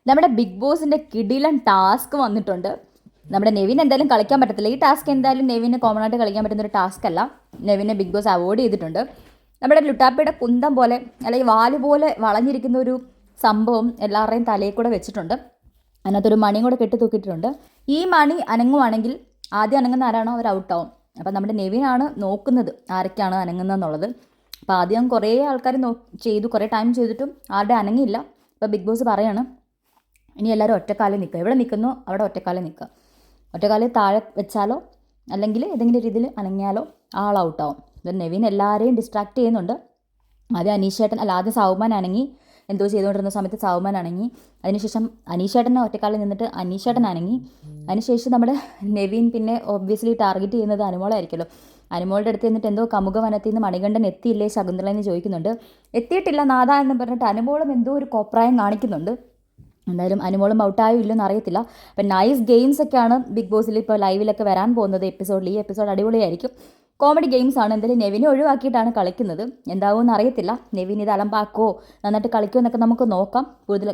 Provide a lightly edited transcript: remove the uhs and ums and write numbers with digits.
നമ്മുടെ ബിഗ് ബോസിൻ്റെ കിടിലൻ ടാസ്ക് വന്നിട്ടുണ്ട്. നമ്മുടെ നെവിൻ എന്തായാലും കളിക്കാൻ പറ്റത്തില്ല. ഈ ടാസ്ക് എന്തായാലും നെവിന് കോമൺ ആയിട്ട് കളിക്കാൻ പറ്റുന്ന ഒരു ടാസ്ക് അല്ല. നെവിനെ ബിഗ് ബോസ് അവോയ്ഡ് ചെയ്തിട്ടുണ്ട്. നമ്മുടെ ലുട്ടാപ്പിയുടെ കുന്തം പോലെ അല്ലെങ്കിൽ വാല് പോലെ വളഞ്ഞിരിക്കുന്ന ഒരു സംഭവം എല്ലാവരുടെയും തലയിൽ കൂടെ വെച്ചിട്ടുണ്ട്. അതിനകത്തൊരു മണിയും കൂടെ കെട്ടി തൂക്കിയിട്ടുണ്ട്. ഈ മണി അനങ്ങുവാണെങ്കിൽ ആദ്യം അനങ്ങുന്ന ആരാണോ അവർ ഔട്ടാവും. അപ്പം നമ്മുടെ നെവിനാണ് നോക്കുന്നത് ആരൊക്കെയാണ് അനങ്ങുന്നതെന്നുള്ളത്. അപ്പോൾ ആദ്യം കുറേ ആൾക്കാർ ചെയ്തു, കുറേ ടൈം ചെയ്തിട്ടും ആരുടെ അനങ്ങിയില്ല. അപ്പോൾ ബിഗ് ബോസ് പറയാണ് ഇനി എല്ലാവരും ഒറ്റക്കാലിൽ നിൽക്കുക, എവിടെ നിൽക്കുന്നോ അവിടെ ഒറ്റക്കാലിൽ നിൽക്കുക. ഒറ്റക്കാലിൽ താഴെ വെച്ചാലോ അല്ലെങ്കിൽ ഏതെങ്കിലും രീതിയിൽ അനങ്ങിയാലോ ആൾ ഔട്ടാവും. ഇപ്പം നെവിൻ എല്ലാവരെയും ഡിസ്ട്രാക്ട് ചെയ്യുന്നുണ്ട്. ആദ്യം സൗമാൻ അനങ്ങി, എന്തോ ചെയ്തുകൊണ്ടിരുന്ന സമയത്ത് സൗമാൻ അനങ്ങി. അതിനുശേഷം അനീഷേട്ടനെ ഒറ്റക്കാലിൽ നിന്നിട്ട് അനീഷേട്ടൻ അനങ്ങി. അതിനുശേഷം നമ്മുടെ നെവിൻ പിന്നെ ഒബ്വിയസ്ലി ടാർഗറ്റ് ചെയ്യുന്നത് അനുമോളായിരിക്കുമല്ലോ. അനുമോളുടെ അടുത്ത് നിന്നിട്ട് എന്തോ കമുക വനത്തിൽ നിന്ന് മണികണ്ഠൻ എത്തിയില്ലേ ശകുന്തള എന്ന് ചോദിക്കുന്നുണ്ട്. എത്തിയിട്ടില്ല നാഥ എന്ന് പറഞ്ഞിട്ട് അനുമോളും എന്തോ ഒരു കോപ്രായം കാണിക്കുന്നുണ്ട്. എന്തായാലും അനുമോളും ഔട്ടായോ ഇല്ലെന്ന് അറിയത്തില്ല. അപ്പം നൈസ് ഗെയിംസ് ഒക്കെയാണ് ബിഗ് ബോസിൽ ഇപ്പോൾ ലൈവിലൊക്കെ വരാൻ പോകുന്നത് എപ്പിസോഡിൽ. ഈ എപ്പിസോഡ് അടിപൊളിയായിരിക്കും. കോമഡി ഗെയിംസ് ആണ്. എന്തായാലും നെവിനെ ഒഴിവാക്കിയിട്ടാണ് കളിക്കുന്നത്. എന്താവുമെന്ന് അറിയത്തില്ല. നെവിൻ ഇത് അലമ്പാക്കോ നന്നായിട്ട് കളിക്കുമോ എന്നൊക്കെ നമുക്ക് നോക്കാം. കൂടുതൽ